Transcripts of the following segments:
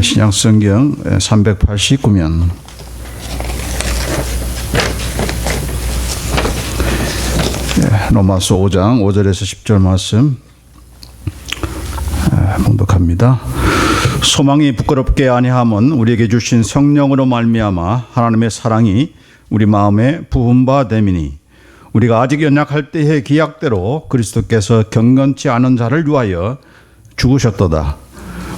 신약성경 389면 로마서 5장 5절에서 10절 말씀 봉독합니다. 소망이 부끄럽게 아니함은 우리에게 주신 성령으로 말미암아 하나님의 사랑이 우리 마음에 부은 바 됨이니, 우리가 아직 연약할 때의 기약대로 그리스도께서 경건치 않은 자를 위하여 죽으셨도다.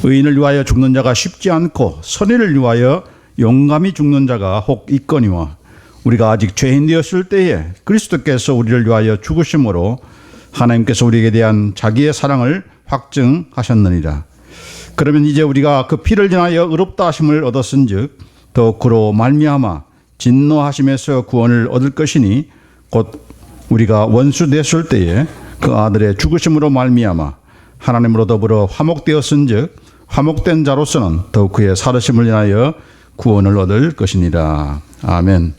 의인을 위하여 죽는 자가 쉽지 않고 선인을 위하여 용감히 죽는 자가 혹 있거니와, 우리가 아직 죄인 되었을 때에 그리스도께서 우리를 위하여 죽으심으로 하나님께서 우리에게 대한 자기의 사랑을 확증하셨느니라. 그러면 이제 우리가 그 피를 지나여 의롭다 하심을 얻었은즉 더욱 그로 말미암아 진노하심에서 구원을 얻을 것이니, 곧 우리가 원수 됐을 때에 그 아들의 죽으심으로 말미암아 하나님으로 더불어 화목되었은즉 화목된 자로서는 더욱 그의 살으심을 인하여 구원을 얻을 것이니라. 아멘.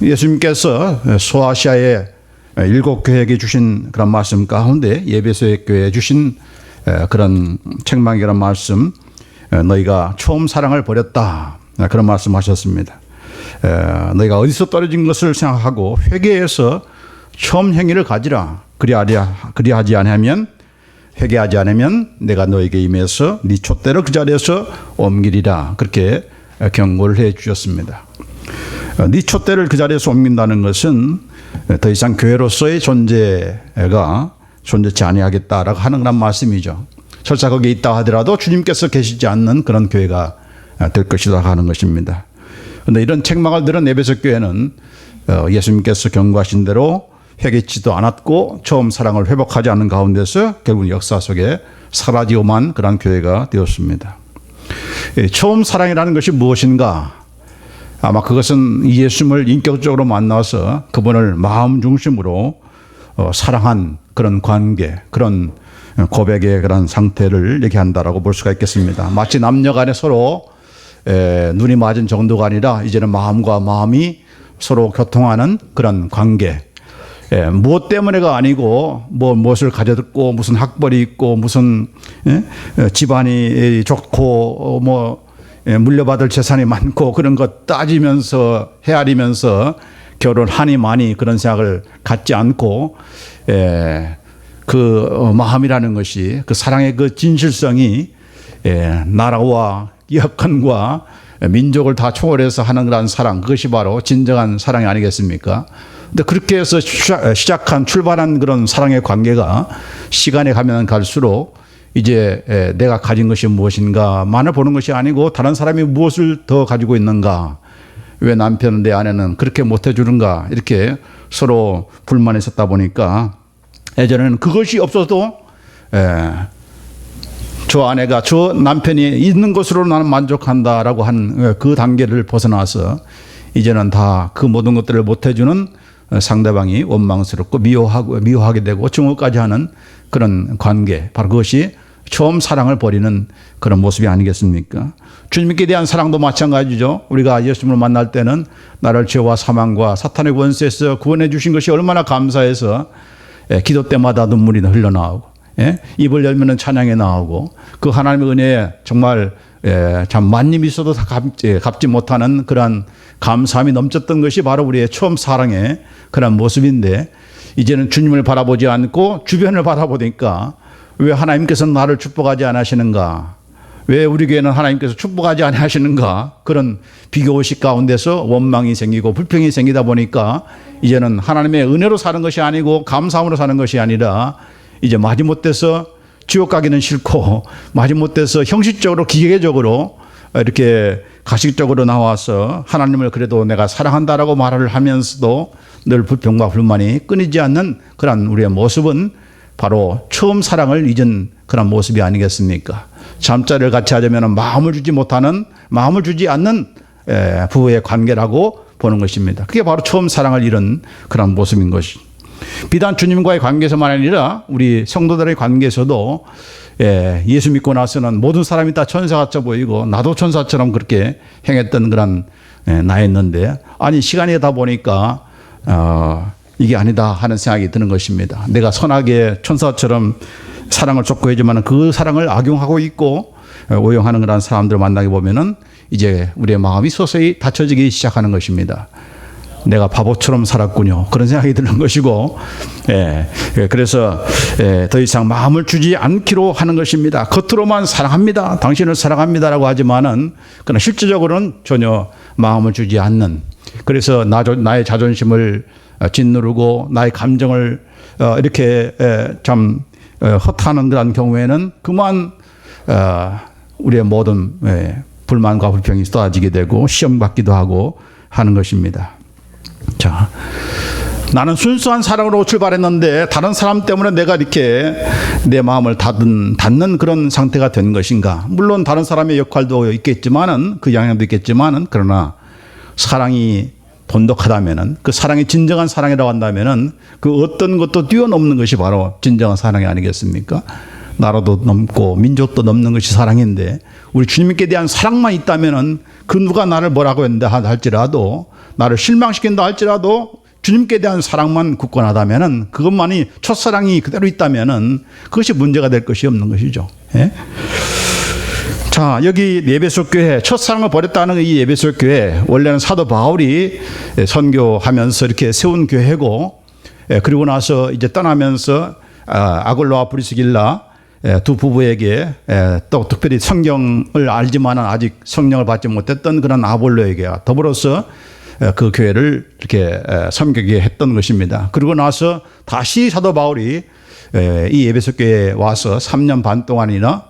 예수님께서 소아시아의 7교회에게 주신 그런 말씀 가운데 에베소 교회에 주신 그런 책망이라는 말씀, 너희가 처음 사랑을 버렸다, 그런 말씀하셨습니다. 너희가 어디서 떨어진 것을 생각하고 회개해서 처음 행위를 가지라. 그리하지 않으면, 회개하지 않으면 내가 너에게 임해서 네 촛대를 그 자리에서 옮기리라. 그렇게 경고를 해 주셨습니다. 네 촛대를 그 자리에서 옮긴다는 것은 더 이상 교회로서의 존재가 존재치 아니하겠다라고 하는 그런 말씀이죠. 설사 거기에 있다 하더라도 주님께서 계시지 않는 그런 교회가 될 것이다 하는 것입니다. 그런데 이런 책망을 들은 에베소 교회는 예수님께서 경고하신 대로 회개치도 않았고 처음 사랑을 회복하지 않는 가운데서 결국 역사 속에 사라지고만 그런 교회가 되었습니다. 처음 사랑이라는 것이 무엇인가? 아마 그것은 예수님을 인격적으로 만나서 그분을 마음 중심으로 사랑한 그런 관계, 그런 고백의 그런 상태를 얘기한다라고 볼 수가 있겠습니다. 마치 남녀 간에 서로 눈이 맞은 정도가 아니라 이제는 마음과 마음이 서로 교통하는 그런 관계. 무엇 때문에가 아니고 무엇을 가졌고 무슨 학벌이 있고 무슨 집안이 좋고 물려받을 재산이 많고 그런 것 따지면서 헤아리면서 결혼하니 많이 그런 생각을 갖지 않고, 그 마음이라는 것이, 그 사랑의 그 진실성이 나라와 여건과 민족을 다 초월해서 하는 그런 사랑, 그것이 바로 진정한 사랑이 아니겠습니까? 근데 그렇게 해서 출발한 그런 사랑의 관계가 시간이 가면 갈수록 이제 내가 가진 것이 무엇인가만을 보는 것이 아니고 다른 사람이 무엇을 더 가지고 있는가, 왜 남편은 내 아내는 그렇게 못해주는가, 이렇게 서로 불만이 있었다 보니까 예전에는 그것이 없어도 저 아내가 저 남편이 있는 것으로 나는 만족한다라고 한 그 단계를 벗어나서 이제는 다 그 모든 것들을 못해주는 상대방이 원망스럽고 미워하게 되고 증오까지 하는 그런 관계, 바로 그것이 처음 사랑을 버리는 그런 모습이 아니겠습니까? 주님께 대한 사랑도 마찬가지죠. 우리가 예수님을 만날 때는 나를 죄와 사망과 사탄의 권세에서 구원해 주신 것이 얼마나 감사해서 기도 때마다 눈물이 흘러나오고, 입을 열면 찬양이 나오고, 그 하나님의 은혜에 정말 참 만님이 있어도 다 갚지 못하는 그런 감사함이 넘쳤던 것이 바로 우리의 처음 사랑의 그런 모습인데, 이제는 주님을 바라보지 않고 주변을 바라보니까 왜 하나님께서는 나를 축복하지 않으시는가, 왜 우리 교회는 하나님께서 축복하지 않으시는가, 그런 비교의식 가운데서 원망이 생기고 불평이 생기다 보니까 이제는 하나님의 은혜로 사는 것이 아니고 감사함으로 사는 것이 아니라 이제 마지못해서 지옥 가기는 싫고 마지못해서 형식적으로 기계적으로 이렇게 가식적으로 나와서 하나님을 그래도 내가 사랑한다라고 말을 하면서도 늘 불평과 불만이 끊이지 않는 그런 우리의 모습은 바로 처음 사랑을 잊은 그런 모습이 아니겠습니까? 잠자리를 같이 하자면 마음을 주지 않는 부부의 관계라고 보는 것입니다. 그게 바로 처음 사랑을 잃은 그런 모습인 것이. 비단 주님과의 관계에서만 아니라 우리 성도들의 관계에서도 예수 믿고 나서는 모든 사람이 다 천사 같아 보이고 나도 천사처럼 그렇게 행했던 그런 나였는데, 아니 시간이 가다 보니까 이게 아니다 하는 생각이 드는 것입니다. 내가 선하게 천사처럼 사랑을 촉구하지만 그 사랑을 악용하고 있고 오용하는 그런 사람들을 만나게 보면은 이제 우리의 마음이 서서히 닫혀지기 시작하는 것입니다. 내가 바보처럼 살았군요. 그런 생각이 드는 것이고, 그래서 더 이상 마음을 주지 않기로 하는 것입니다. 겉으로만 사랑합니다. 당신을 사랑합니다라고 하지만은 그러나 실질적으로는 전혀 마음을 주지 않는. 그래서 나의 자존심을 짓누르고 나의 감정을 이렇게 참 허탄한 그런 경우에는 그만 우리의 모든 불만과 불평이 쏟아지게 되고 시험 받기도 하고 하는 것입니다. 자, 나는 순수한 사랑으로 출발했는데 다른 사람 때문에 내가 이렇게 내 마음을 닫는 그런 상태가 된 것인가? 물론 다른 사람의 역할도 있겠지만은 그 영향도 있겠지만은 그러나 사랑이 돈독하다면은 그 사랑이 진정한 사랑이라고 한다면은 그 어떤 것도 뛰어넘는 것이 바로 진정한 사랑이 아니겠습니까? 나라도 넘고 민족도 넘는 것이 사랑인데 우리 주님께 대한 사랑만 있다면은 그 누가 나를 뭐라고 한다 할지라도 나를 실망시킨다 할지라도 주님께 대한 사랑만 굳건하다면은 그것만이 첫사랑이 그대로 있다면은 그것이 문제가 될 것이 없는 것이죠. 예? 자, 여기 에베소 교회 첫사랑을 버렸다는 이 에베소 교회 원래는 사도 바울이 선교하면서 이렇게 세운 교회고 그리고 나서 이제 떠나면서 아골로와 브리스길라 두 부부에게 또 특별히 성경을 알지만은 아직 성령을 받지 못했던 그런 아볼로에게 더불어서 그 교회를 이렇게 섬기게 했던 것입니다. 그리고 나서 다시 사도 바울이 이 에베소 교회에 와서 3년 반 동안이나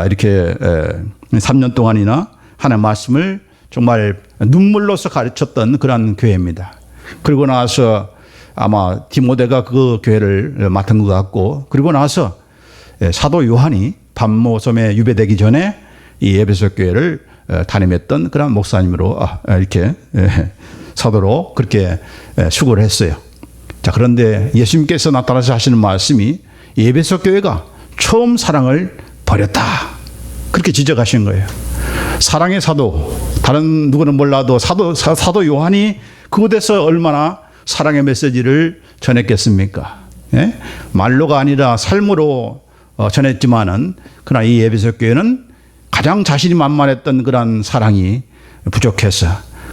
이렇게 3년 동안이나 하나님의 말씀을 정말 눈물로서 가르쳤던 그런 교회입니다. 그리고 나서 아마 디모데가 그 교회를 맡은 것 같고 그리고 나서 사도 요한이 밤모섬에 유배되기 전에 이 에베소 교회를 담임했던 그런 목사님으로 이렇게 사도로 그렇게 수고를 했어요. 자, 그런데 예수님께서 나타나서 하시는 말씀이 에베소 교회가 처음 사랑을 버렸다. 그렇게 지적하신 거예요. 사랑의 사도, 다른 누구는 몰라도 사도 요한이 그곳에서 얼마나 사랑의 메시지를 전했겠습니까? 예? 말로가 아니라 삶으로 전했지만은 그러나 이 에베소 교회는 가장 자신이 만만했던 그런 사랑이 부족해서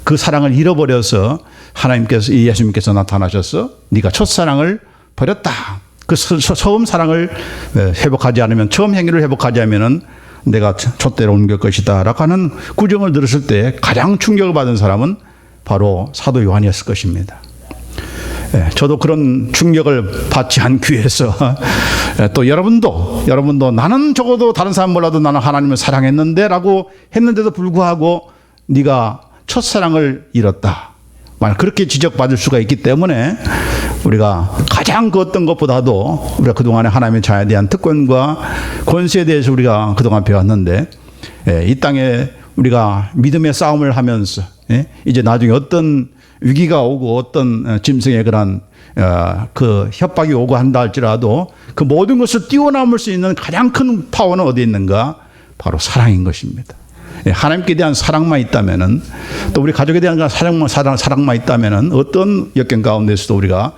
그 사랑을 잃어버려서 하나님께서 예수님께서 나타나셔서 네가 첫사랑을 버렸다. 그 처음 사랑을 회복하지 않으면 처음 행위를 회복하지 않으면은 내가 촛대로 옮길 것이다 라고 하는 구정을 들었을 때 가장 충격을 받은 사람은 바로 사도 요한이었을 것입니다. 저도 그런 충격을 받지 않기 위해서 또 여러분도 나는 적어도 다른 사람 몰라도 나는 하나님을 사랑했는데 라고 했는데도 불구하고 네가 첫사랑을 잃었다. 만약 그렇게 지적받을 수가 있기 때문에 우리가 가장 그 어떤 것보다도 우리가 그동안에 하나님의 자녀에 대한 특권과 권세에 대해서 우리가 그동안 배웠는데 이 땅에 우리가 믿음의 싸움을 하면서 이제 나중에 어떤 위기가 오고 어떤 짐승의 그런 그 협박이 오고 한다 할지라도 그 모든 것을 뛰어넘을 수 있는 가장 큰 파워는 어디에 있는가? 바로 사랑인 것입니다. 하나님께 대한 사랑만 있다면은 또 우리 가족에 대한 사랑만 있다면은 어떤 역경 가운데서도 우리가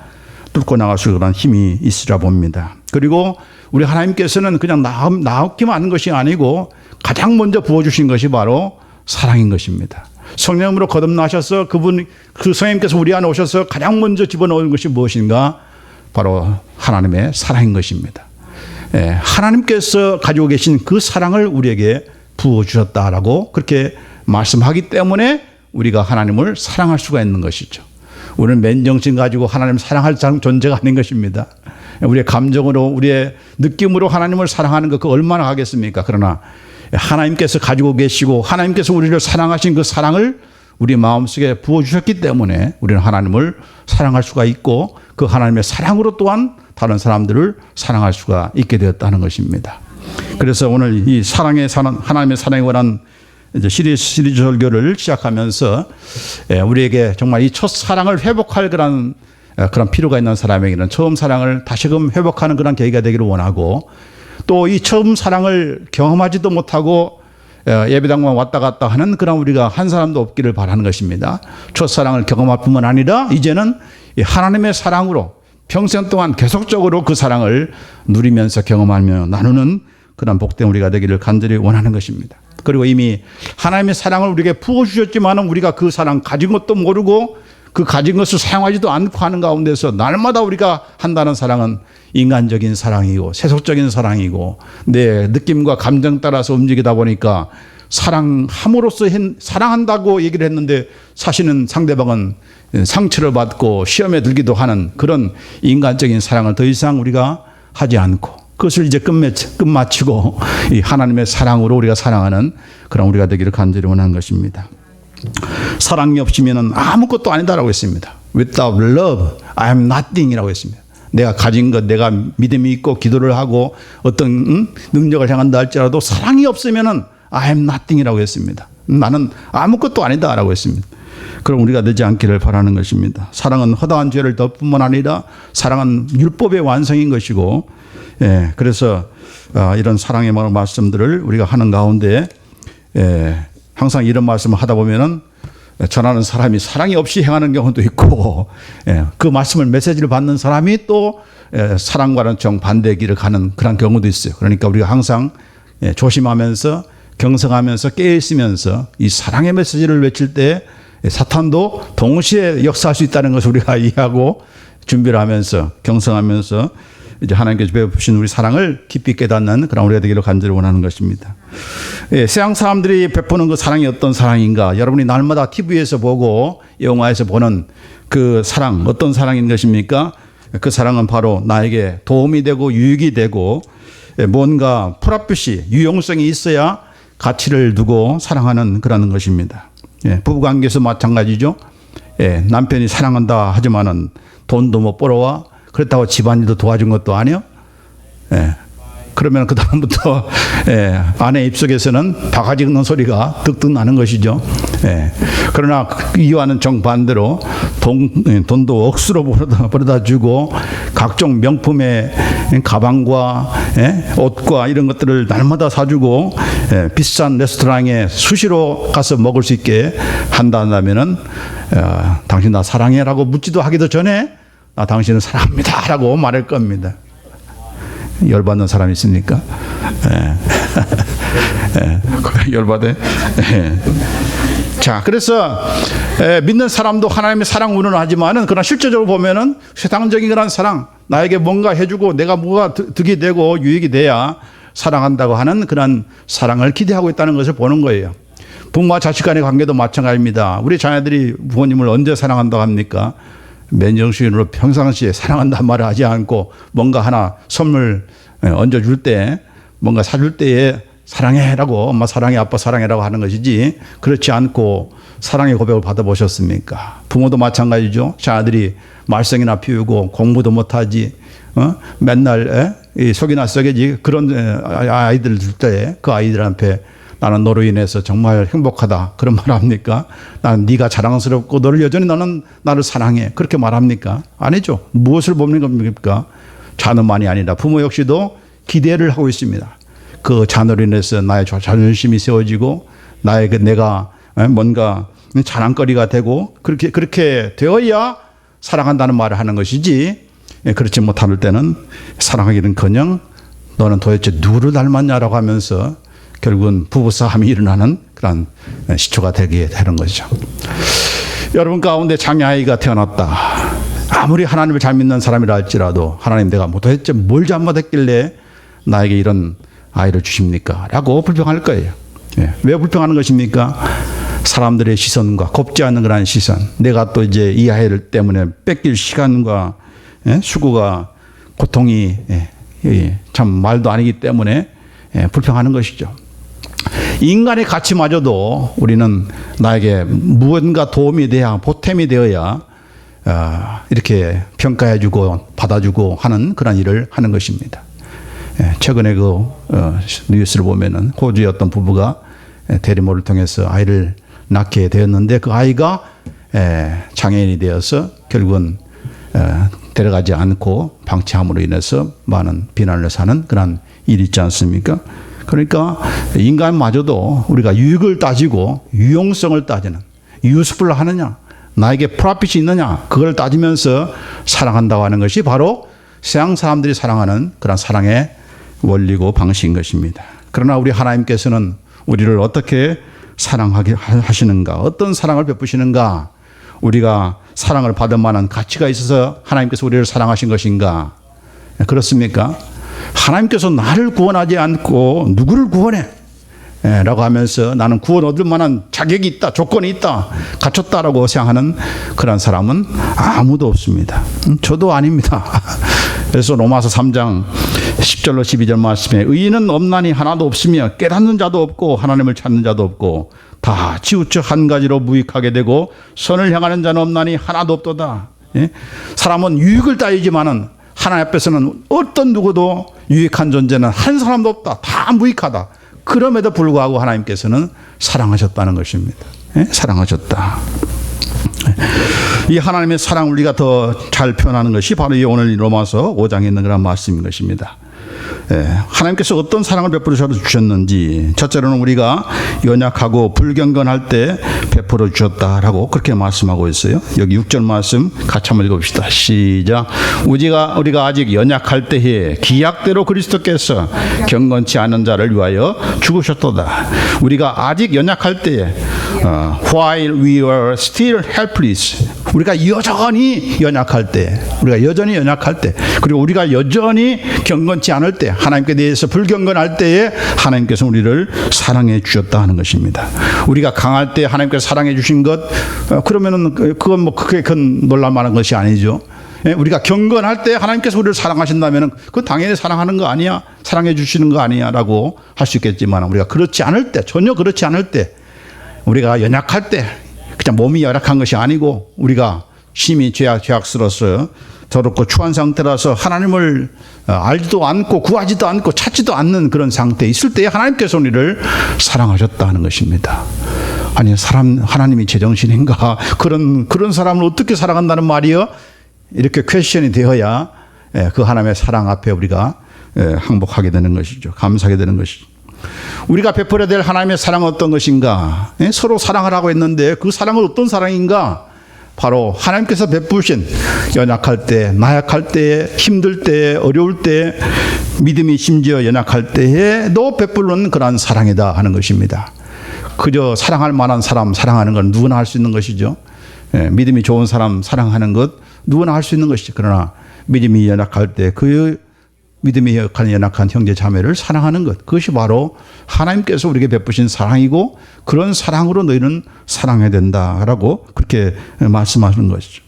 뚫고 나갈 수 있는 힘이 있으리라 봅니다. 그리고 우리 하나님께서는 그냥 낳기만 하는 것이 아니고 가장 먼저 부어주신 것이 바로 사랑인 것입니다. 성령으로 거듭나셔서 그 성령님께서 우리 안에 오셔서 가장 먼저 집어넣은 것이 무엇인가? 바로 하나님의 사랑인 것입니다. 하나님께서 가지고 계신 그 사랑을 우리에게 부어주셨다라고 그렇게 말씀하기 때문에 우리가 하나님을 사랑할 수가 있는 것이죠. 우리는 맨정신 가지고 하나님을 사랑할 존재가 아닌 것입니다. 우리의 감정으로 우리의 느낌으로 하나님을 사랑하는 것 그 얼마나 하겠습니까? 그러나 하나님께서 가지고 계시고 하나님께서 우리를 사랑하신 그 사랑을 우리 마음속에 부어주셨기 때문에 우리는 하나님을 사랑할 수가 있고 그 하나님의 사랑으로 또한 다른 사람들을 사랑할 수가 있게 되었다는 것입니다. 그래서 오늘 이 하나님의 사랑에 관한 이제 시리즈 설교를 시작하면서 우리에게 정말 이 첫사랑을 회복할 그런 필요가 있는 사람에게는 처음 사랑을 다시금 회복하는 그런 계기가 되기를 원하고 또 이 처음 사랑을 경험하지도 못하고 예배당만 왔다 갔다 하는 그런 우리가 한 사람도 없기를 바라는 것입니다. 첫사랑을 경험할 뿐만 아니라 이제는 하나님의 사랑으로 평생 동안 계속적으로 그 사랑을 누리면서 경험하며 나누는 그런 복된 우리가 되기를 간절히 원하는 것입니다. 그리고 이미 하나님의 사랑을 우리에게 부어주셨지만 우리가 그 사랑 가진 것도 모르고 그 가진 것을 사용하지도 않고 하는 가운데서 날마다 우리가 한다는 사랑은 인간적인 사랑이고 세속적인 사랑이고 내 느낌과 감정 따라서 움직이다 보니까 사랑함으로써 사랑한다고 얘기를 했는데 사실은 상대방은 상처를 받고 시험에 들기도 하는 그런 인간적인 사랑을 더 이상 우리가 하지 않고 그것을 이제 끝마치고 이 하나님의 사랑으로 우리가 사랑하는 그런 우리가 되기를 간절히 원하는 것입니다. 사랑이 없으면 아무것도 아니다라고 했습니다. Without love, I am nothing이라고 했습니다. 내가 가진 것, 내가 믿음이 있고 기도를 하고 어떤 능력을 향한다 할지라도 사랑이 없으면 I am nothing이라고 했습니다. 나는 아무것도 아니다라고 했습니다. 그럼 우리가 되지 않기를 바라는 것입니다. 사랑은 허다한 죄를 덮을 뿐만 아니라 사랑은 율법의 완성인 것이고 그래서 이런 사랑의 말씀들을 우리가 하는 가운데 항상 이런 말씀을 하다 보면은 전하는 사람이 사랑이 없이 행하는 경우도 있고 그 말씀을 메시지를 받는 사람이 또 사랑과는 정반대의 길을 가는 그런 경우도 있어요. 그러니까 우리가 항상 조심하면서 경성하면서 깨어있으면서 이 사랑의 메시지를 외칠 때 사탄도 동시에 역사할 수 있다는 것을 우리가 이해하고 준비를 하면서 경성하면서 이제 하나님께서 베푸신 우리 사랑을 깊이 깨닫는 그런 우리가 되기를 간절히 원하는 것입니다. 세상 사람들이 베푸는 그 사랑이 어떤 사랑인가? 여러분이 날마다 TV에서 보고 영화에서 보는 그 사랑 어떤 사랑인 것입니까? 그 사랑은 바로 나에게 도움이 되고 유익이 되고 뭔가 프라핏이 유용성이 있어야 가치를 두고 사랑하는 그런 것입니다. 부부관계에서 마찬가지죠. 남편이 사랑한다 하지만은 돈도 못 벌어와 그렇다고 집안일도 도와준 것도 아니요. 그러면 그 다음부터 아내 입속에서는 바가지 긁는 소리가 득득 나는 것이죠. 그러나 이와는 정반대로 돈도 억수로 벌어다 주고 각종 명품의 가방과 옷과 이런 것들을 날마다 사주고 비싼 레스토랑에 수시로 가서 먹을 수 있게 한다면은 당신 나 사랑해라고 묻지도 하기도 전에 당신은 사랑합니다 라고 말할 겁니다. 열받는 사람이 있습니까? 열받아. 자, 그래서 믿는 사람도 하나님의 사랑 운운하지만은 그러나 실제적으로 보면은 세상적인 그런 사랑, 나에게 뭔가 해주고 내가 뭐가 득이 되고 유익이 돼야 사랑한다고 하는 그런 사랑을 기대하고 있다는 것을 보는 거예요. 부모와 자식 간의 관계도 마찬가지입니다. 우리 자녀들이 부모님을 언제 사랑한다고 합니까? 맨정신으로 평상시에 사랑한다는 말을 하지 않고 뭔가 하나 선물 얹어줄 때 뭔가 사줄 때에 사랑해라고 엄마 사랑해 아빠 사랑해라고 하는 것이지 그렇지 않고 사랑의 고백을 받아보셨습니까? 부모도 마찬가지죠. 자녀들이 말썽이나 피우고 공부도 못하지 맨날 속이나 썩이지 그런 아이들 줄 때 그 아이들한테 나는 너로 인해서 정말 행복하다 그런 말 합니까? 나는 네가 자랑스럽고 너를 여전히 너는 나를 사랑해 그렇게 말합니까? 아니죠. 무엇을 보는 겁니까? 자녀만이 아니라 부모 역시도 기대를 하고 있습니다. 그 자녀로 인해서 나의 자존심이 세워지고 나의 내가 뭔가 자랑거리가 되고 그렇게 되어야 사랑한다는 말을 하는 것이지 그렇지 못할 때는 사랑하기는커녕 너는 도대체 누구를 닮았냐라고 하면서 결국은 부부싸움이 일어나는 그런 시초가 되게 되는 것이죠. 여러분 가운데 장애아이가 태어났다. 아무리 하나님을 잘 믿는 사람이라 할지라도 하나님 내가 도대체 뭘 잘못했길래 나에게 이런 아이를 주십니까? 라고 불평할 거예요. 왜 불평하는 것입니까? 사람들의 시선과 곱지 않은 그런 시선. 내가 또 이제 이 아이를 때문에 뺏길 시간과 수고가 고통이 참 말도 아니기 때문에 불평하는 것이죠. 인간의 가치마저도 우리는 나에게 무언가 도움이 돼야 보탬이 되어야 이렇게 평가해주고 받아주고 하는 그런 일을 하는 것입니다. 최근에 그 뉴스를 보면은 호주의 어떤 부부가 대리모를 통해서 아이를 낳게 되었는데 그 아이가 장애인이 되어서 결국은 데려가지 않고 방치함으로 인해서 많은 비난을 사는 그런 일이 있지 않습니까? 그러니까 인간마저도 우리가 유익을 따지고 유용성을 따지는 유스풀 하느냐 나에게 프로핏이 있느냐, 그걸 따지면서 사랑한다고 하는 것이 바로 세상 사람들이 사랑하는 그런 사랑의 원리고 방식인 것입니다. 그러나 우리 하나님께서는 우리를 어떻게 사랑하게 하시는가, 어떤 사랑을 베푸시는가, 우리가 사랑을 받을 만한 가치가 있어서 하나님께서 우리를 사랑하신 것인가? 그렇습니까? 하나님께서 나를 구원하지 않고 누구를 구원해? 라고 하면서 나는 구원 얻을 만한 자격이 있다, 조건이 있다, 갖췄다라고 생각하는 그런 사람은 아무도 없습니다. 저도 아닙니다. 그래서 로마서 3장 10절로 12절 말씀에 의인은 없나니 하나도 없으며 깨닫는 자도 없고 하나님을 찾는 자도 없고 다 치우쳐 한 가지로 무익하게 되고 선을 향하는 자는 없나니 하나도 없도다. 사람은 유익을 따지지만은 하나님 앞에서는 어떤 누구도 유익한 존재는 한 사람도 없다. 다 무익하다. 그럼에도 불구하고 하나님께서는 사랑하셨다는 것입니다. 사랑하셨다. 이 하나님의 사랑을 우리가 더 잘 표현하는 것이 바로 이 오늘 로마서 5장에 있는 그런 말씀인 것입니다. 하나님께서 어떤 사랑을 베풀어 주셨는지, 첫째로는 우리가 연약하고 불경건할 때 베풀어 주셨다라고 그렇게 말씀하고 있어요. 여기 6절 말씀 같이 한번 읽어봅시다. 시작. 우리가 아직 연약할 때에 기약대로 그리스도께서 경건치 않은 자를 위하여 죽으셨도다. 우리가 아직 연약할 때에 while we were still helpless, 우리가 여전히 연약할 때, 그리고 우리가 여전히 경건치 않을 때, 하나님께 대해서 불경건할 때에 하나님께서 우리를 사랑해 주셨다 하는 것입니다. 우리가 강할 때 하나님께서 사랑해 주신 것, 그러면은 그건 뭐 크게 큰 놀랄만한 것이 아니죠. 우리가 경건할 때 하나님께서 우리를 사랑하신다면은 그건 당연히 사랑하는 거 아니야, 사랑해 주시는 거 아니야라고 할 수 있겠지만, 우리가 그렇지 않을 때, 전혀 그렇지 않을 때, 우리가 연약할 때, 그냥 몸이 열악한 것이 아니고 우리가 심히 죄악스러워서 더럽고 추한 상태라서 하나님을 알지도 않고 구하지도 않고 찾지도 않는 그런 상태에 있을 때에 하나님께서 우리를 사랑하셨다는 것입니다. 아니, 하나님이 제정신인가? 그런 사람을 어떻게 사랑한다는 말이요? 이렇게 퀘스천이 되어야 그 하나님의 사랑 앞에 우리가 항복하게 되는 것이죠. 감사하게 되는 것이죠. 우리가 베풀어야 될 하나님의 사랑은 어떤 것인가? 서로 사랑을 하고 있는데 그 사랑은 어떤 사랑인가? 바로 하나님께서 베푸신 연약할 때, 나약할 때, 힘들 때, 어려울 때, 믿음이 심지어 연약할 때에도 베푸는 그런 사랑이다 하는 것입니다. 그저 사랑할 만한 사람 사랑하는 건 누구나 할 수 있는 것이죠. 믿음이 좋은 사람 사랑하는 것 누구나 할 수 있는 것이죠. 그러나 믿음이 연약할 때 그 믿음이 연약한 형제 자매를 사랑하는 것, 그것이 바로 하나님께서 우리에게 베푸신 사랑이고, 그런 사랑으로 너희는 사랑해야 된다라고 그렇게 말씀하시는 것이죠.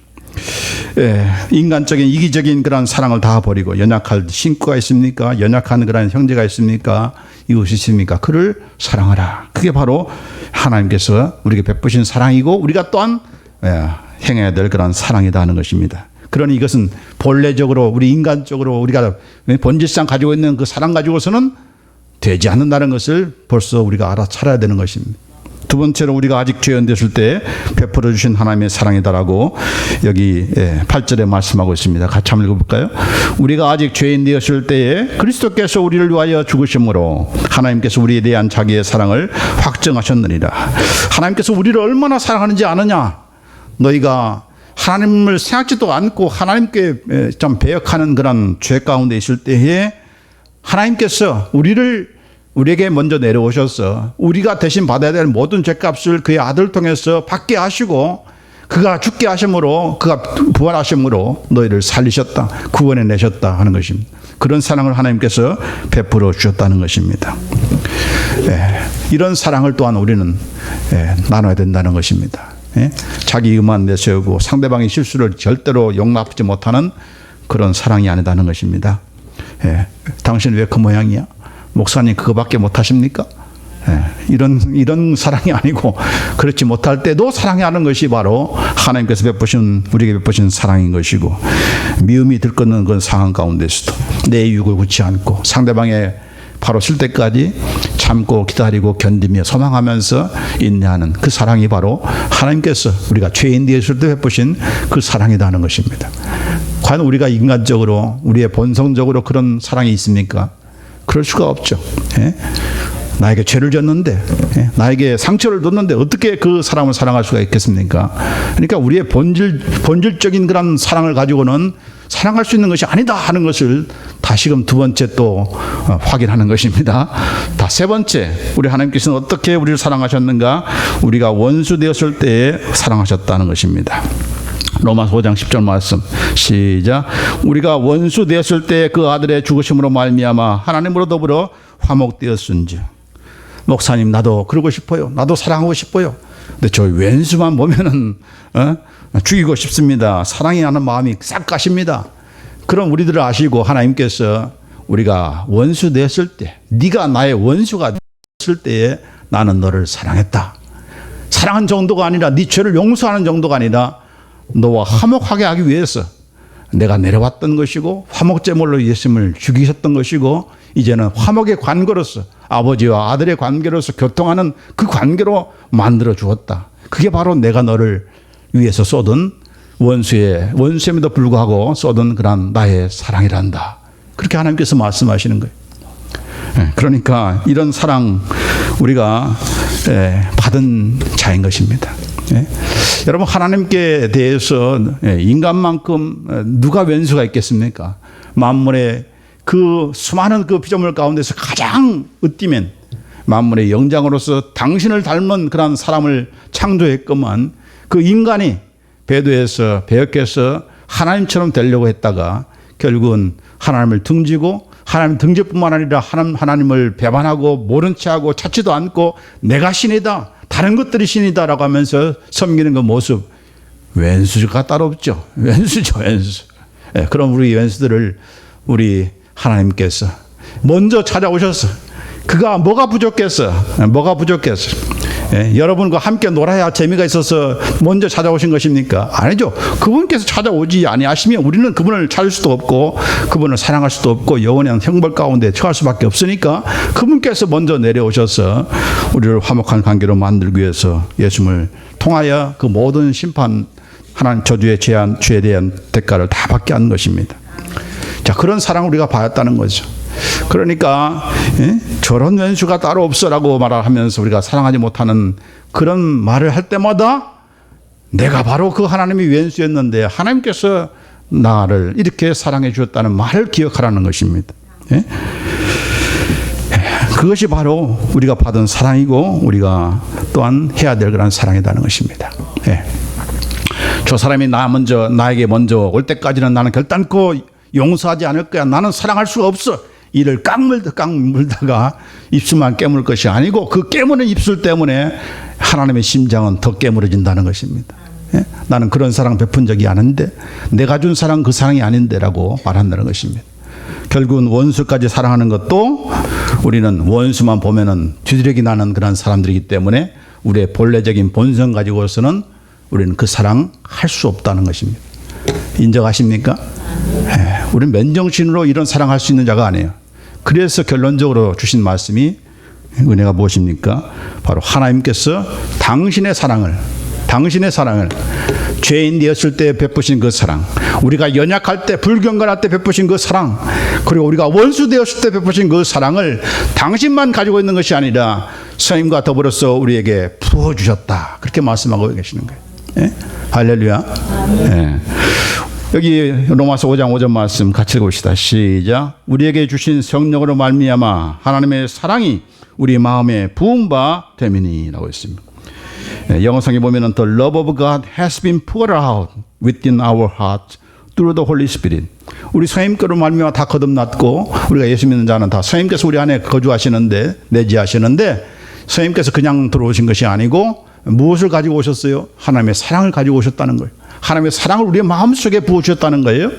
인간적인 이기적인 그런 사랑을 다 버리고, 연약할 친구가 있습니까? 연약한 그런 형제가 있습니까? 이웃이 있습니까? 그를 사랑하라. 그게 바로 하나님께서 우리에게 베푸신 사랑이고, 우리가 또한 행해야 될 그런 사랑이다 하는 것입니다. 그러니 이것은 본래적으로 우리 인간적으로 우리가 본질상 가지고 있는 그 사랑 가지고서는 되지 않는다는 것을 벌써 우리가 알아차려야 되는 것입니다. 두 번째로 우리가 아직 죄인 됐을 때 베풀어 주신 하나님의 사랑이다라고 여기 8절에 말씀하고 있습니다. 같이 한번 읽어볼까요? 우리가 아직 죄인 되었을 때에 그리스도께서 우리를 위하여 죽으심으로 하나님께서 우리에 대한 자기의 사랑을 확증하셨느니라. 하나님께서 우리를 얼마나 사랑하는지 아느냐? 너희가 하나님을 생각지도 않고 하나님께 좀 배역하는 그런 죄 가운데 있을 때에 하나님께서 우리에게 먼저 내려오셔서 우리가 대신 받아야 될 모든 죄값을 그의 아들을 통해서 받게 하시고, 그가 죽게 하심으로, 그가 부활하심으로 너희를 살리셨다, 구원해 내셨다 하는 것입니다. 그런 사랑을 하나님께서 베풀어 주셨다는 것입니다. 이런 사랑을 또한 우리는 나눠야 된다는 것입니다. 자기 의만 내세우고 상대방의 실수를 절대로 용납하지 못하는 그런 사랑이 아니다는 것입니다. 당신 왜 그 모양이야? 목사님 그거밖에 못하십니까? 이런 사랑이 아니고, 그렇지 못할 때도 사랑하는 것이 바로 하나님께서 우리에게 베푸신 사랑인 것이고, 미움이 들끓는 그런 상황 가운데서도 내 유익을 굳지 않고 상대방의 바로 쓸 때까지 참고 기다리고 견디며 소망하면서 인내하는 그 사랑이 바로 하나님께서 우리가 죄인 되었을 때 베푸신 그 사랑이다 하는 것입니다. 과연 우리가 인간적으로, 우리의 본성적으로 그런 사랑이 있습니까? 그럴 수가 없죠. 나에게 죄를 졌는데, 나에게 상처를 줬는데 어떻게 그 사람을 사랑할 수가 있겠습니까? 그러니까 우리의 본질적인 그런 사랑을 가지고는 사랑할 수 있는 것이 아니다 하는 것을 다시금 두 번째 또 확인하는 것입니다. 세 번째, 우리 하나님께서는 어떻게 우리를 사랑하셨는가? 우리가 원수 되었을 때에 사랑하셨다는 것입니다. 로마서 5장 10절 말씀 시작. 우리가 원수 되었을 때 그 아들의 죽으심으로 말미암아 하나님으로 더불어 화목되었은지. 목사님, 나도 그러고 싶어요. 나도 사랑하고 싶어요. 근데 저 왼수만 보면은 죽이고 싶습니다. 사랑이 하는 마음이 싹 가십니다. 그럼 우리들을 아시고 하나님께서 우리가 원수 되었을 때, 네가 나의 원수가 되었을 때에 나는 너를 사랑했다. 사랑한 정도가 아니라, 네 죄를 용서하는 정도가 아니라 너와 화목하게 하기 위해서 내가 내려왔던 것이고, 화목제물로 예수님을 죽이셨던 것이고, 이제는 화목의 관계로서, 아버지와 아들의 관계로서 교통하는 그 관계로 만들어 주었다. 그게 바로 내가 너를 위해서 쏟은 원수임에도 불구하고 쏟은 그런 나의 사랑이란다. 그렇게 하나님께서 말씀하시는 거예요. 그러니까 이런 사랑 우리가 받은 자인 것입니다. 여러분, 하나님께 대해서 인간만큼 누가 왼수가 있겠습니까? 만물의 그 수많은 그 피조물 가운데서 가장 으띠면 만물의 영장으로서 당신을 닮은 그런 사람을 창조했건만, 그 인간이 배도해서 배역해서 하나님처럼 되려고 했다가 결국은 하나님을 등지고, 하나님 등지뿐만 아니라 하나님을 배반하고 모른 체하고 찾지도 않고 내가 신이다, 다른 것들이 신이다라고 하면서 섬기는 그 모습, 왼수가 따로 없죠. 왼수죠, 왼수. 그럼 우리 왼수들을 우리 하나님께서 먼저 찾아오셔서, 그가 뭐가 부족했어? 뭐가 부족했어? 여러분과 함께 놀아야 재미가 있어서 먼저 찾아오신 것입니까? 아니죠. 그분께서 찾아오지 아니하시면 우리는 그분을 찾을 수도 없고, 그분을 사랑할 수도 없고, 영원한 형벌 가운데 처할 수밖에 없으니까 그분께서 먼저 내려오셔서 우리를 화목한 관계로 만들기 위해서 예수님을 통하여 그 모든 심판, 하나님 저주의 죄에 대한 대가를 다 받게 한 것입니다. 자, 그런 사랑을 우리가 받았다는 거죠. 그러니까 저런 왼수가 따로 없어라고 말하면서 우리가 사랑하지 못하는 그런 말을 할 때마다 내가 바로 그 하나님이 왼수였는데 하나님께서 나를 이렇게 사랑해 주셨다는 말을 기억하라는 것입니다. 그것이 바로 우리가 받은 사랑이고, 우리가 또한 해야 될 그런 사랑이라는 것입니다. 저 사람이 나에게 먼저 올 때까지는 나는 결단코 용서하지 않을 거야. 나는 사랑할 수가 없어. 이를 깡물다가 입술만 깨물 것이 아니고, 그 깨무는 입술 때문에 하나님의 심장은 더 깨물어진다는 것입니다. 나는 그런 사랑 베푼 적이 아닌데, 내가 준 사랑 그 사랑이 아닌데라고 말한다는 것입니다. 결국은 원수까지 사랑하는 것도, 우리는 원수만 보면은 뒤들기 나는 그런 사람들이기 때문에 우리의 본래적인 본성 가지고서는 우리는 그 사랑 할 수 없다는 것입니다. 인정하십니까? 우리는 맨정신으로 이런 사랑할 수 있는 자가 아니에요. 그래서 결론적으로 주신 말씀이 은혜가 무엇입니까? 바로 하나님께서 당신의 사랑을 죄인 되었을 때 베푸신 그 사랑, 우리가 연약할 때, 불경건할 때 베푸신 그 사랑, 그리고 우리가 원수 되었을 때 베푸신 그 사랑을 당신만 가지고 있는 것이 아니라 성령과 더불어서 우리에게 부어주셨다. 그렇게 말씀하고 계시는 거예요. 할렐루야. 여기 로마서 5장 5절 말씀 같이 읽읍시다. 시작. 우리에게 주신 성령으로 말미암아 하나님의 사랑이 우리 마음에 부은 바 됨이니라고 했습니다. 영어성에 보면은 The love of God has been poured out within our hearts through the Holy Spirit. 우리 성령께로 말미암아 다 거듭났고, 우리가 예수 믿는 자는 다 성령께서 우리 안에 거주하시는데, 내지하시는데, 성령께서 그냥 들어오신 것이 아니고 무엇을 가지고 오셨어요? 하나님의 사랑을 가지고 오셨다는 거예요. 하나님의 사랑을 우리의 마음속에 부어주셨다는 거예요.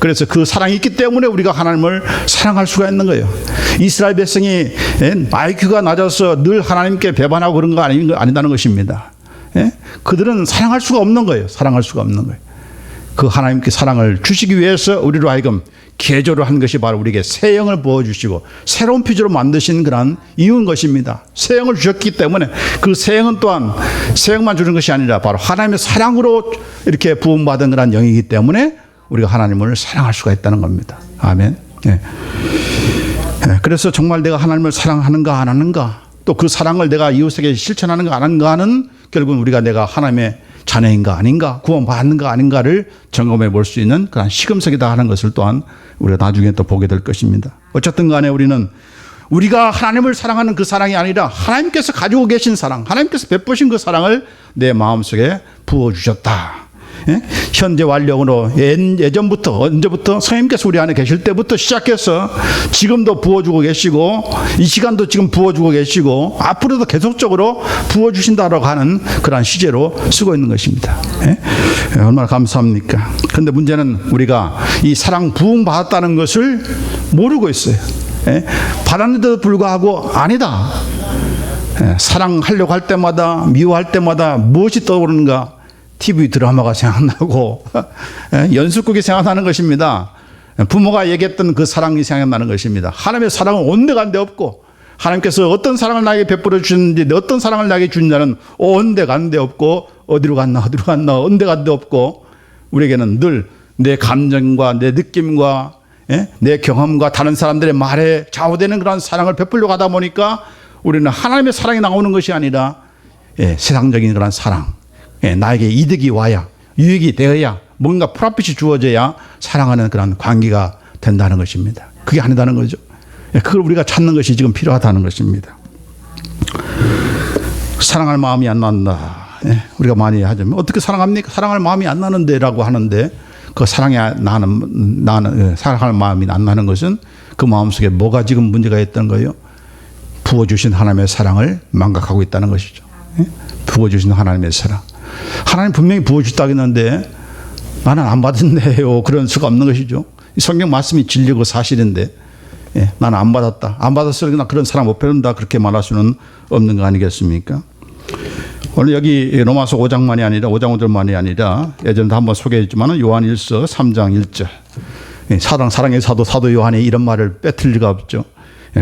그래서 그 사랑이 있기 때문에 우리가 하나님을 사랑할 수가 있는 거예요. 이스라엘 백성이 IQ가 낮아서 늘 하나님께 배반하고 그런 거 아니다는 것입니다. 그들은 사랑할 수가 없는 거예요. 사랑할 수가 없는 거예요. 그 하나님께 사랑을 주시기 위해서 우리로 하여금 개조를 한 것이 바로 우리에게 새 영을 부어주시고 새로운 피조로 만드신 그런 이유인 것입니다. 새 영을 주셨기 때문에 그 새 영은 또한 새 영만 주는 것이 아니라 바로 하나님의 사랑으로 이렇게 부음받은 그런 영이기 때문에 우리가 하나님을 사랑할 수가 있다는 겁니다. 아멘. 그래서 정말 내가 하나님을 사랑하는가 안 하는가, 또 그 사랑을 내가 이웃에게 실천하는가 안 하는가는 결국은 우리가 내가 하나님의 자녀인가 아닌가, 구원받는가 아닌가를 점검해 볼 수 있는 그런 시금석이다 하는 것을 또한 우리가 나중에 또 보게 될 것입니다. 어쨌든 간에 우리는 우리가 하나님을 사랑하는 그 사랑이 아니라 하나님께서 가지고 계신 사랑, 하나님께서 베푸신 그 사랑을 내 마음속에 부어주셨다. 현재 완령으로 예전부터, 언제부터 성령님께서 우리 안에 계실 때부터 시작해서 지금도 부어주고 계시고, 이 시간도 지금 부어주고 계시고, 앞으로도 계속적으로 부어주신다라고 하는 그러한 시제로 쓰고 있는 것입니다. 얼마나 감사합니까? 그런데 문제는 우리가 이 사랑 부흥 받았다는 것을 모르고 있어요. 받았는데도 불구하고 아니다. 사랑하려고 할 때마다, 미워할 때마다 무엇이 떠오르는가? TV 드라마가 생각나고 연습곡이 생각나는 것입니다. 부모가 얘기했던 그 사랑이 생각나는 것입니다. 하나님의 사랑은 온데간데 없고, 하나님께서 어떤 사랑을 나에게 베풀어 주셨는지, 어떤 사랑을 나에게 주느냐는 온데간데 없고, 어디로 갔나 온데간데 없고, 우리에게는 늘 내 감정과 내 느낌과 내 경험과 다른 사람들의 말에 좌우되는 그런 사랑을 베풀려고 하다 보니까 우리는 하나님의 사랑이 나오는 것이 아니라 세상적인 그런 사랑, 나에게 이득이 와야, 유익이 되어야, 뭔가 프로핏이 주어져야 사랑하는 그런 관계가 된다는 것입니다. 그게 아니다는 거죠. 그걸 우리가 찾는 것이 지금 필요하다는 것입니다. 사랑할 마음이 안 난다. 우리가 많이 하죠. 어떻게 사랑합니까? 사랑할 마음이 안 나는데 라고 하는데, 그 사랑이 나는 사랑할 마음이 안 나는 것은 그 마음속에 뭐가 지금 문제가 있던 거예요? 부어주신 하나님의 사랑을 망각하고 있다는 것이죠. 부어주신 하나님의 사랑. 하나님 분명히 부어주셨다고 했는데 나는 안 받았네요. 그런 수가 없는 것이죠. 성경 말씀이 진리고 사실인데 나는 안 받았다. 안 받았으니까 그런 사랑 못 배운다. 그렇게 말할 수는 없는 거 아니겠습니까? 오늘 여기 로마서 5장만이 아니라 5장 5절만이 아니라 예전에도 한번 소개했지만 요한일서 3장 1절 사랑의 사도 요한이 이런 말을 빼뜨릴 리가 없죠.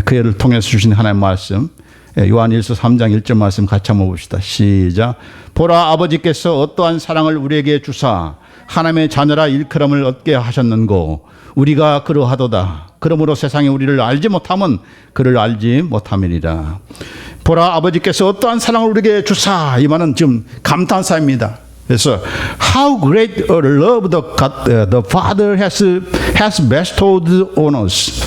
그 애를 통해서 주신 하나님의 말씀, 요한일서 3장 1절 말씀 같이 한번 봅시다. 시작. 보라, 아버지께서 어떠한 사랑을 우리에게 주사 하나님의 자녀라 일컬음을 얻게 하셨는고 우리가 그러하도다. 그러므로 세상이 우리를 알지 못함은 그를 알지 못함이니라. 보라, 아버지께서 어떠한 사랑을 우리에게 주사. 이 말은 지금 감탄사입니다. 그래서 how great a love the Father has bestowed on us.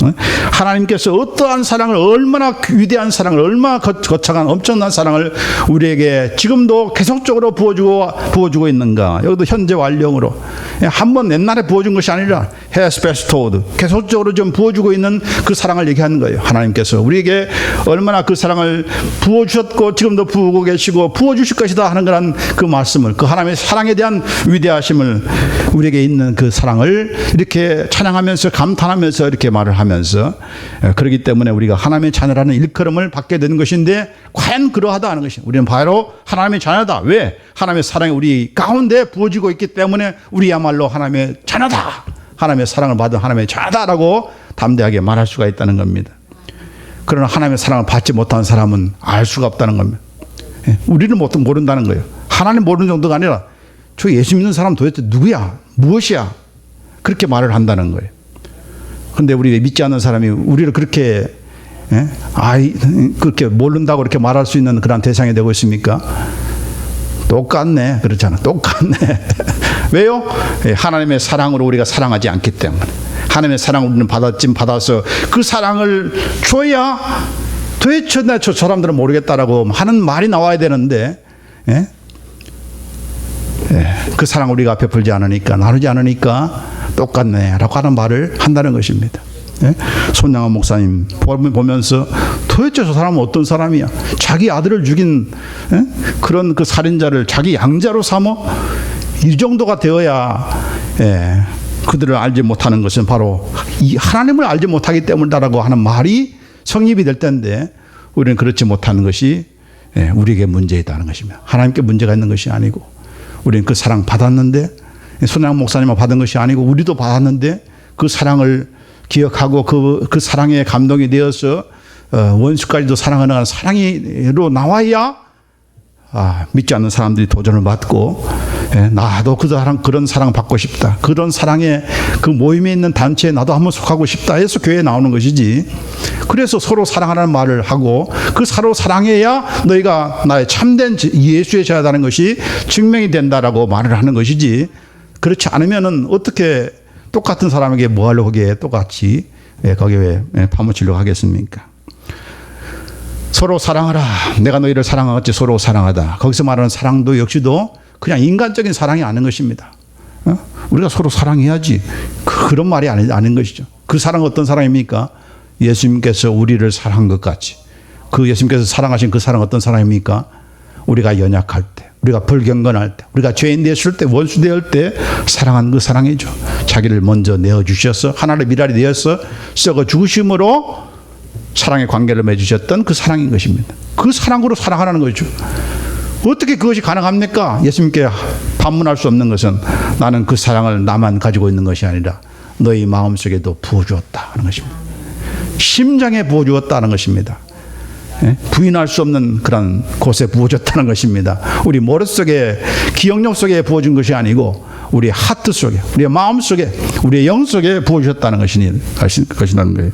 하나님께서 어떠한 사랑을, 얼마나 위대한 사랑을, 얼마나 거창한 엄청난 사랑을 우리에게 지금도 계속적으로 부어주고 있는가. 여기도 현재 완령으로 한번 옛날에 부어준 것이 아니라 has bestowed, 계속적으로 좀 부어주고 있는 그 사랑을 얘기하는 거예요. 하나님께서 우리에게 얼마나 그 사랑을 부어주셨고 지금도 부어고 계시고 부어주실 것이다 하는 그런 그 말씀을, 그 하나님의 사랑에 대한 위대하심을, 우리에게 있는 그 사랑을 이렇게 찬양하면서 감탄하면서 이렇게 말을 하면서, 그렇기 때문에 우리가 하나님의 자녀라는 일컬음을 받게 되는 것인데, 과연 그러하다 하는 것이, 우리는 바로 하나님의 자녀다. 왜? 하나님의 사랑이 우리 가운데 부어지고 있기 때문에 우리야말로 하나님의 자녀다, 하나님의 사랑을 받은 하나님의 자녀다라고 담대하게 말할 수가 있다는 겁니다. 그러나 하나님의 사랑을 받지 못한 사람은 알 수가 없다는 겁니다. 우리는 모른다는 거예요. 하나님 모르는 정도가 아니라 저 예수 믿는 사람 도대체 누구야? 무엇이야? 그렇게 말을 한다는 거예요. 그런데 우리 믿지 않는 사람이 우리를 그렇게 그렇게 모른다고 그렇게 말할 수 있는 그런 대상이 되고 있습니까? 똑같네. 그렇잖아. 똑같네. 왜요? 하나님의 사랑으로 우리가 사랑하지 않기 때문에. 하나님의 사랑을 우리는 받아서 그 사랑을 줘야 도대체 저 사람들은 모르겠다라고 하는 말이 나와야 되는데, 그 사랑 우리가 베풀지 않으니까, 나누지 않으니까 똑같네 라고 하는 말을 한다는 것입니다. 손양원 목사님 보면서 도대체 저 사람은 어떤 사람이야? 자기 아들을 죽인 그런 그 살인자를 자기 양자로 삼어? 이 정도가 되어야 그들을 알지 못하는 것은 바로 이 하나님을 알지 못하기 때문이다라고 하는 말이 성립이 될 텐데, 우리는 그렇지 못하는 것이 우리에게 문제이다는 것입니다. 하나님께 문제가 있는 것이 아니고, 우리는 그 사랑 받았는데, 손양원 목사님만 받은 것이 아니고 우리도 받았는데, 그 사랑을 기억하고 그 사랑에 감동이 되어서 원수까지도 사랑하는 사랑이로 나와야 믿지 않는 사람들이 도전을 받고 나도 그런 사랑 받고 싶다. 그런 사랑에 그 모임에 있는 단체에 나도 한번 속하고 싶다 해서 교회에 나오는 것이지. 그래서 서로 사랑하라는 말을 하고 그 서로 사랑해야 너희가 나의 참된 예수의 제자라는 것이 증명이 된다라고 말을 하는 것이지. 그렇지 않으면은 어떻게 똑같은 사람에게 뭐 하려고 거기에 똑같이 거기에 왜 파묻히려고 하겠습니까? 서로 사랑하라. 내가 너희를 사랑하겠지. 서로 사랑하다. 거기서 말하는 사랑도 역시도 그냥 인간적인 사랑이 아닌 것입니다. 우리가 서로 사랑해야지. 그런 말이 아닌 것이죠. 그 사랑은 어떤 사랑입니까? 예수님께서 우리를 사랑한 것 같이. 그 예수님께서 사랑하신 그 사랑은 어떤 사랑입니까? 우리가 연약할 때, 우리가 불경건할 때, 우리가 죄인 되었을 때, 원수 되었을 때 사랑한 그 사랑이죠. 자기를 먼저 내어주셔서 하나님의 미랄이 되어서 썩어 죽으심으로 사랑의 관계를 맺으셨던 그 사랑인 것입니다. 그 사랑으로 사랑하라는 거죠. 어떻게 그것이 가능합니까? 예수님께 반문할 수 없는 것은 나는 그 사랑을 나만 가지고 있는 것이 아니라 너희 마음속에도 부어주었다 하는 것입니다. 심장에 부어주었다는 것입니다. 부인할 수 없는 그런 곳에 부어줬다는 것입니다. 우리 머릿속에 기억력 속에 부어준 것이 아니고 우리 하트 속에, 우리의 마음 속에, 우리의 영 속에 부어주셨다는 것이라는 거예요.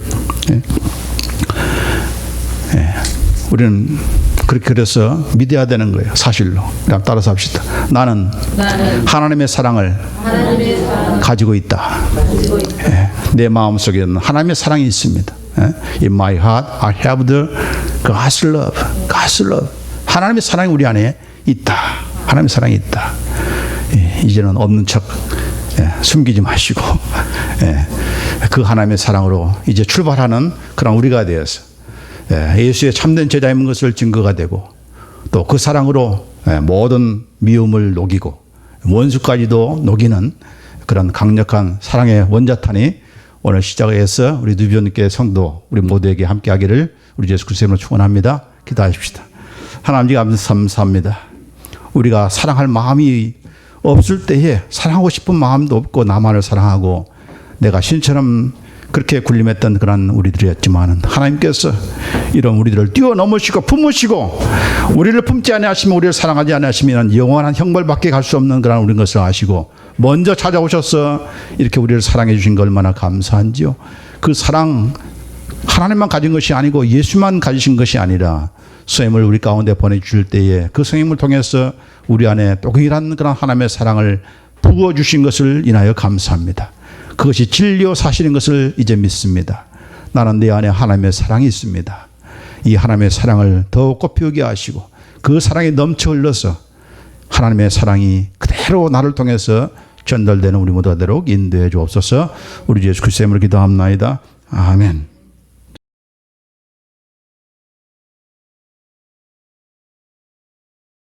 우리는 그래서 믿어야 되는 거예요. 사실로. 따라서 합시다. 나는 하나님의 사랑을 가지고 있다. 내 마음 속에는 하나님의 사랑이 있습니다. In my heart I have the God's love. God's love. 하나님의 사랑이 우리 안에 있다. 하나님의 사랑이 있다. 이제는 없는 척 숨기지 마시고 그 하나님의 사랑으로 이제 출발하는 그런 우리가 되어서 예수의 참된 제자인 것을 증거가 되고 또 그 사랑으로 모든 미움을 녹이고 원수까지도 녹이는 그런 강력한 사랑의 원자탄이 오늘 시작해서 우리 누비온교회 성도 우리 모두에게 함께하기를 우리 예수 그리스도로 축원합니다. 기도하십시다. 하나님 감사합니다. 우리가 사랑할 마음이 없을 때에 사랑하고 싶은 마음도 없고 나만을 사랑하고 내가 신처럼 그렇게 군림했던 그런 우리들이었지만 하나님께서 이런 우리들을 뛰어넘으시고 품으시고 우리를 품지 아니하시면 우리를 사랑하지 아니하시면 영원한 형벌밖에 갈 수 없는 그런 우리인 것을 아시고 먼저 찾아오셔서 이렇게 우리를 사랑해 주신 것 얼마나 감사한지요. 그 사랑 하나님만 가진 것이 아니고 예수만 가지신 것이 아니라 성령을 우리 가운데 보내주실 때에 그 성령을 통해서 우리 안에 동일한 그런 하나님의 사랑을 부어주신 것을 인하여 감사합니다. 그것이 진리요 사실인 것을 이제 믿습니다. 나는 내 안에 하나님의 사랑이 있습니다. 이 하나님의 사랑을 더욱 꽃피우게 하시고 그 사랑이 넘쳐 흘러서 하나님의 사랑이 그대로 나를 통해서 전달되는 우리 모두가 되도록 인도해 주옵소서. 우리 예수 그리스도의 이름으로 기도합나이다. 아멘.